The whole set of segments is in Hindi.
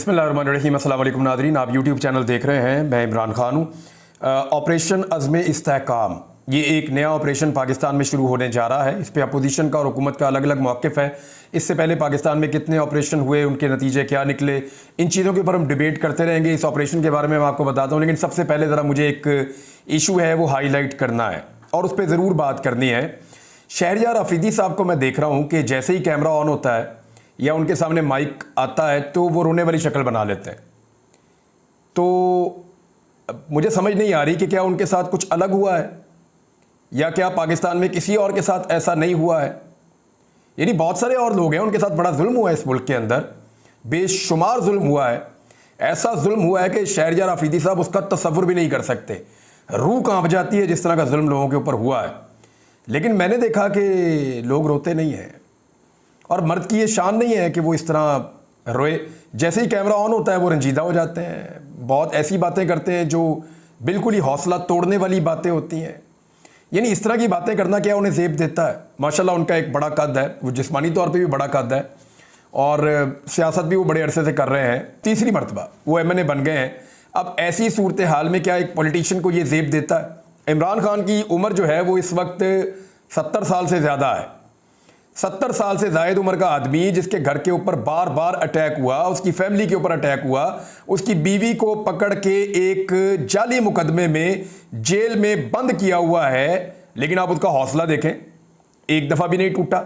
बिस्मिल्लाहिर्रहमानिर्रहीम। अस्सलाम वालेकुम नादरीन, आप यूट्यूब चैनल देख रहे हैं। मैं इमरान खान हूँ। ऑपरेशन अज़्म इस्तेहकाम ये एक नया ऑपरेशन पाकिस्तान में शुरू होने जा रहा है। इस पर अपोजिशन का और हुकूमत का अलग अलग मौक़िफ़ है। इससे पहले पाकिस्तान में कितने ऑपरेशन हुए, उनके नतीजे क्या निकले, इन चीज़ों के ऊपर हम डिबेट करते रहेंगे। इस ऑपरेशन के बारे में मैं आपको बताता हूँ, लेकिन सबसे पहले ज़रा मुझे एक इशू है वो हाईलाइट करना है और उस पर ज़रूर बात करनी है। शहरयार अफरीदी साहब को मैं देख रहा हूँ कि जैसे ही कैमरा ऑन होता है या उनके सामने माइक आता है तो वो रोने वाली शक्ल बना लेते हैं। तो मुझे समझ नहीं आ रही कि क्या उनके साथ कुछ अलग हुआ है या क्या पाकिस्तान में किसी और के साथ ऐसा नहीं हुआ है। यानी बहुत सारे और लोग हैं, उनके साथ बड़ा जुल्म हुआ है इस मुल्क के अंदर, बेशुमार जुल्म हुआ है। ऐसा जुल्म हुआ है कि शहरयार अफरीदी साहब उसका तसव्वुर भी नहीं कर सकते। रूह कांप जाती है जिस तरह का जुल्म लोगों के ऊपर हुआ है। लेकिन मैंने देखा कि लोग रोते नहीं हैं और मर्द की ये शान नहीं है कि वो इस तरह रोए। जैसे ही कैमरा ऑन होता है वो रंजीदा हो जाते हैं, बहुत ऐसी बातें करते हैं जो बिल्कुल ही हौसला तोड़ने वाली बातें होती हैं। यानी इस तरह की बातें करना क्या उन्हें ज़ेब देता है। माशाल्लाह उनका एक बड़ा कद है, वो जिस्मानी तौर पे भी बड़ा कद है और सियासत भी वो बड़े अरसे से कर रहे हैं। तीसरी मरतबा वो MNA बन गए हैं। अब ऐसी सूरत हाल में क्या एक पॉलिटिशियन को ये ज़ेब देता है। इमरान खान की उम्र जो है वो इस वक्त 70 साल से ज़्यादा है। 70 साल से ज़ायद उम्र का आदमी जिसके घर के ऊपर बार बार अटैक हुआ, उसकी फैमिली के ऊपर अटैक हुआ, उसकी बीवी को पकड़ के एक जाली मुकदमे में जेल में बंद किया हुआ है, लेकिन आप उसका हौसला देखें, एक दफ़ा भी नहीं टूटा।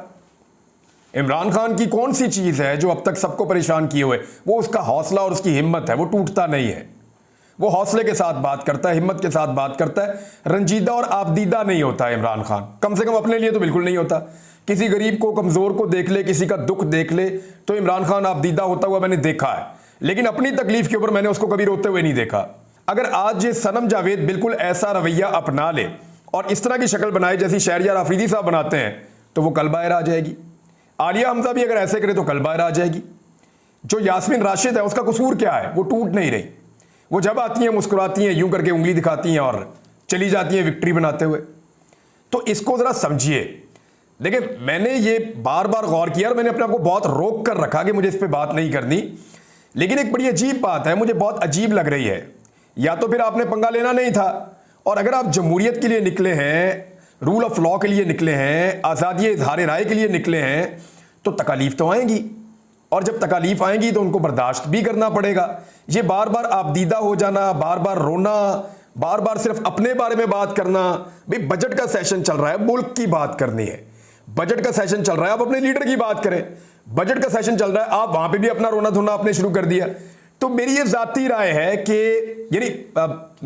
इमरान खान की कौन सी चीज़ है जो अब तक सबको परेशान किए हुए, वो उसका हौसला और उसकी हिम्मत है। वो टूटता नहीं है, वो हौसले के साथ बात करता है, हिम्मत के साथ बात करता है, रंजीदा और आबदीदा नहीं होता है इमरान खान। कम से कम अपने लिए तो बिल्कुल नहीं होता। किसी गरीब को, कमज़ोर को देख ले, किसी का दुख देख ले तो इमरान खान आबदीदा होता हुआ मैंने देखा है, लेकिन अपनी तकलीफ के ऊपर मैंने उसको कभी रोते हुए नहीं देखा। अगर आज ये सनम जावेद बिल्कुल ऐसा रवैया अपना ले और इस तरह की शक्ल बनाए जैसी शहरयार अफरीदी साहब बनाते हैं तो वो कल बाहर आ जाएगी। आलिया हमजा भी अगर ऐसे करे तो कल बाहर आ जाएगी। जो यास्मीन राशिद है उसका कसूर क्या है, वो टूट नहीं रही। वो जब आती हैं मुस्कुराती हैं, यूं करके उंगली दिखाती हैं और चली जाती हैं विक्ट्री बनाते हुए। तो इसको ज़रा समझिए। देखिए, मैंने ये बार बार गौर किया और मैंने अपने आप को बहुत रोक कर रखा कि मुझे इस पर बात नहीं करनी, लेकिन एक बड़ी अजीब बात है, मुझे बहुत अजीब लग रही है। या तो फिर आपने पंगा लेना नहीं था, और अगर आप जमहूरियत के लिए निकले हैं, रूल ऑफ लॉ के लिए निकले हैं, आज़ादी इजहार राय के लिए निकले हैं, तो तकालीफ तो आएंगी, और जब तकालीफ आएंगी तो उनको बर्दाश्त भी करना पड़ेगा। ये बार बार आबदीदा हो जाना, बार बार रोना, बार बार सिर्फ अपने बारे में बात करना। भाई बजट का सेशन चल रहा है, मुल्क की बात करनी है। बजट का सेशन चल रहा है, आप अपने लीडर की बात करें। बजट का सेशन चल रहा है, आप वहां पे भी अपना रोना धोना आपने शुरू कर दिया। तो मेरी ये जाती राय है कि यानी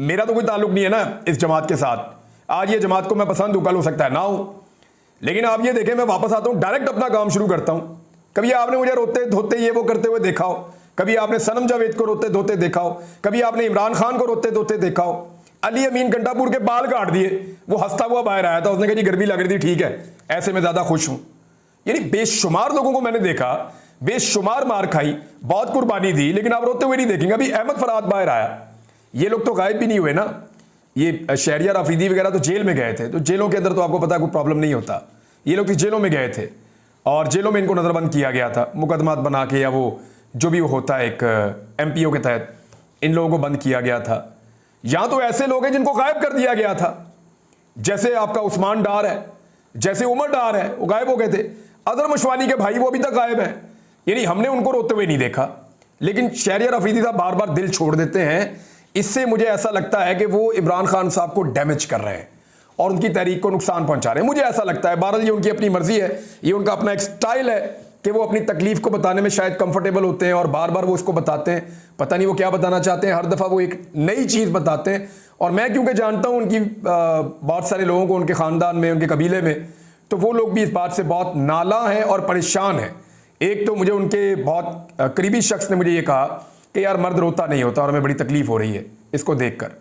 मेरा तो कोई ताल्लुक नहीं है ना इस जमात के साथ। आज ये जमात को मैं पसंद हूं, कल हो सकता है ना हो, लेकिन आप ये देखें मैं वापस आता हूं, डायरेक्ट अपना काम शुरू करता हूं। कभी आपने मुझे रोते धोते ये वो करते हुए देखा हो, कभी आपने सनम जावेद को रोते धोते देखा हो, कभी आपने इमरान खान को रोते धोते देखा हो। अली अमीन गंडापुर के बाल काट दिए, वो हंसता हुआ बाहर आया था, उसने कहा जी गर्मी लग रही थी, ठीक है, ऐसे में ज्यादा खुश हूं। यानी बेशुमार लोगों को मैंने देखा, बेशुमार मार खाई, बहुत कुर्बानी दी, लेकिन आप रोते हुए नहीं देखेंगे। अभी अहमद फराद बाहर आया, ये लोग तो गायब भी नहीं हुए ना। ये शहरयार अफरीदी वगैरह तो जेल में गए थे, तो जेलों के अंदर तो आपको पता कोई प्रॉब्लम नहीं होता। ये लोग तो जेलों में गए थे और जेलों में इनको नजरबंद किया गया था, मुकदमात बना के, या वो जो भी होता है एक MPO के तहत इन लोगों को बंद किया गया था। यहां तो ऐसे लोग हैं जिनको गायब कर दिया गया था, जैसे आपका उस्मान डार है, जैसे उमर डार है, वो गायब हो गए थे। अदर मशवानी के भाई वो अभी तक गायब हैं। यानी हमने उनको रोते हुए नहीं देखा, लेकिन शहरयार अफरीदी साहब बार बार दिल छोड़ देते हैं। इससे मुझे ऐसा लगता है कि वो इमरान खान साहब को डैमेज कर रहे हैं और उनकी तहरीक को नुकसान पहुंचा रहे हैं, मुझे ऐसा लगता है। बहरहाल ये उनकी अपनी मर्जी है, ये उनका अपना एक स्टाइल है कि वो अपनी तकलीफ को बताने में शायद कंफर्टेबल होते हैं और बार बार वो इसको बताते हैं। पता नहीं वो क्या बताना चाहते हैं, हर दफ़ा वो एक नई चीज़ बताते हैं। और मैं क्योंकि जानता हूँ उनकी बहुत सारे लोगों को उनके ख़ानदान में, उनके कबीले में, तो वो लोग भी इस बात से बहुत नाला हैं और परेशान हैं। एक तो मुझे उनके बहुत करीबी शख्स ने मुझे ये कहा कि यार मर्द रोता नहीं होता और हमें बड़ी तकलीफ़ हो रही है इसको देख कर।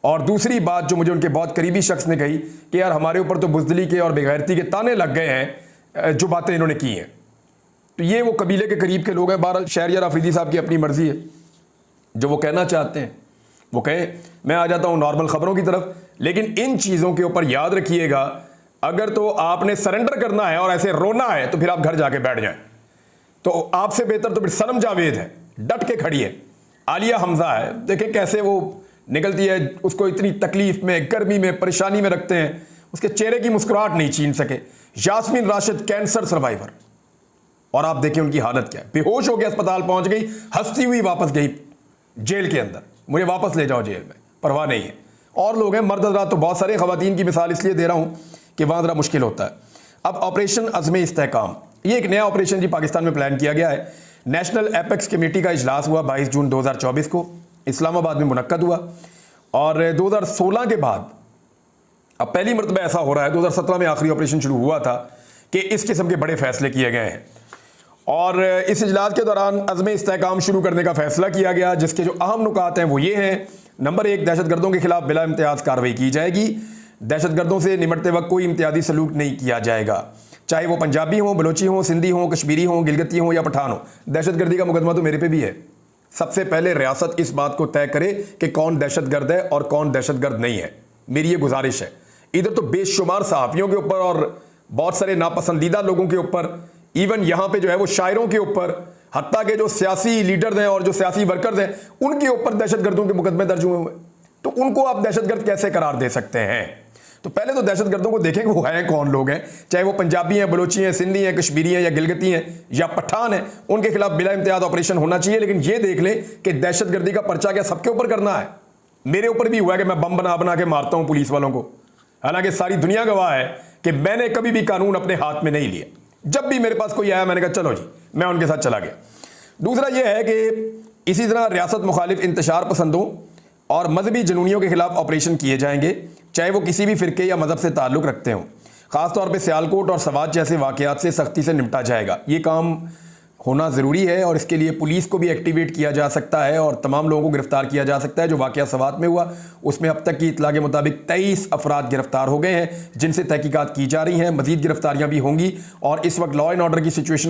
और दूसरी बात जो मुझे उनके बहुत करीबी शख्स ने कही कि यार हमारे ऊपर तो बुज़दिली के और बेगैरती के ताने लग गए हैं जो बातें इन्होंने की हैं। तो ये वो कबीले के करीब के लोग हैं। बहरहाल शहरयार अफरीदी साहब की अपनी मर्जी है, जो वो कहना चाहते हैं वो कहें। मैं आ जाता हूँ नॉर्मल ख़बरों की तरफ, लेकिन इन चीज़ों के ऊपर याद रखिएगा, अगर तो आपने सरेंडर करना है और ऐसे रोना है तो फिर आप घर जाके बैठ जाएं। तो आपसे बेहतर तो फिर सनम जावेद है, डट के खड़ी है। आलिया हमजा है, देखें कैसे वो निकलती है, उसको इतनी तकलीफ में, गर्मी में, परेशानी में रखते हैं, उसके चेहरे की मुस्कुराहट नहीं छीन सके। यास्मीन राशिद कैंसर सर्वाइवर, और आप देखें उनकी हालत क्या है, बेहोश होकर अस्पताल पहुंच गई, हंसती हुई वापस गई जेल के अंदर, मुझे वापस ले जाओ जेल में, परवाह नहीं है। और लोग हैं, मर्द हज़रात तो बहुत सारे, ख़वातीन की मिसाल इसलिए दे रहा हूं कि वहां ज़रा मुश्किल होता है। अब ऑपरेशन अज़्म इस्तेहकाम, ये एक नया ऑपरेशन जी पाकिस्तान में प्लान किया गया है। नेशनल एपेक्स कमेटी का इजलास हुआ 22 जून 2024 को, इस्लामाबाद में मुनक्कद हुआ, और 2016 के बाद अब पहली मरतबा ऐसा हो रहा है, 2017 में आखिरी ऑपरेशन शुरू हुआ था, कि इस किस्म के बड़े फैसले किए गए हैं। और इस इजलास के दौरान अज़्म इस्तेहकाम शुरू करने का फैसला किया गया, जिसके जो अहम नुकात हैं वो ये हैं। नंबर 1, दहशतगर्दों के खिलाफ बिला इम्तियाज़ कार्रवाई की जाएगी। दहशतगर्दों से निमटते वक्त कोई इम्तियाजी सलूक नहीं किया जाएगा, चाहे वो पंजाबी हों, बलोची हों, सिंधी हों, कश्मीरी हों, गिलगती हों या पठान हों। दहशतगर्दी का मुकदमा तो मेरे पे भी है। सबसे पहले रियासत इस बात को तय करे कि कौन दहशतगर्द है और कौन दहशतगर्द नहीं है, मेरी ये गुजारिश है। इधर तो बेशुमार सहाफ़ियों के ऊपर और बहुत सारे नापसंदीदा लोगों के ऊपर, इवन यहाँ पे जो है वो शायरों के ऊपर, हत्ता के जो सियासी लीडर हैं और जो सियासी वर्कर्स हैं, उनके ऊपर दहशतगर्दों के मुकदमे दर्ज हुए हुए, तो उनको आप दहशतगर्द कैसे करार दे सकते हैं? तो पहले तो दहशतगर्दों को देखें कि वो हैं कौन लोग हैं, चाहे वो पंजाबी हैं, बलोची हैं, सिंधी हैं, कश्मीरी हैं या गिलगती हैं या पठान हैं, उनके खिलाफ बिला इम्तियाज ऑपरेशन होना चाहिए। लेकिन ये देख लें कि दहशतगर्दी का पर्चा क्या सबके ऊपर करना है? मेरे ऊपर भी हुआ है कि मैं बम बना बना के मारता हूं पुलिस वालों को, हालांकि सारी दुनिया गवाह है कि मैंने कभी भी कानून अपने हाथ में नहीं लिया। जब भी मेरे पास कोई आया मैंने कहा चलो जी, मैं उनके साथ चला गया। दूसरा यह है कि इसी तरह रियासत मुखालिफ इंतशार पसंदों और मजहबी जुनूनियों के खिलाफ ऑपरेशन किए जाएंगे, चाहे वो किसी भी फिरके या मजहब से ताल्लुक़ रखते हों। ख़ासतौर पर सियालकोट और सवात जैसे वाक़यात से सख्ती से निपटा जाएगा। ये काम होना ज़रूरी है और इसके लिए पुलिस को भी एक्टिवेट किया जा सकता है और तमाम लोगों को गिरफ्तार किया जा सकता है। जो वाक़या सवात में हुआ उसमें अब तक की इतला के मुताबिक 23 अफराद गिरफ्तार हो गए हैं, जिनसे तहकीकात की जा रही हैं। मज़ीद गिरफ्तारियाँ भी होंगी और इस वक्त लॉ एंड ऑर्डर की सिचुएशन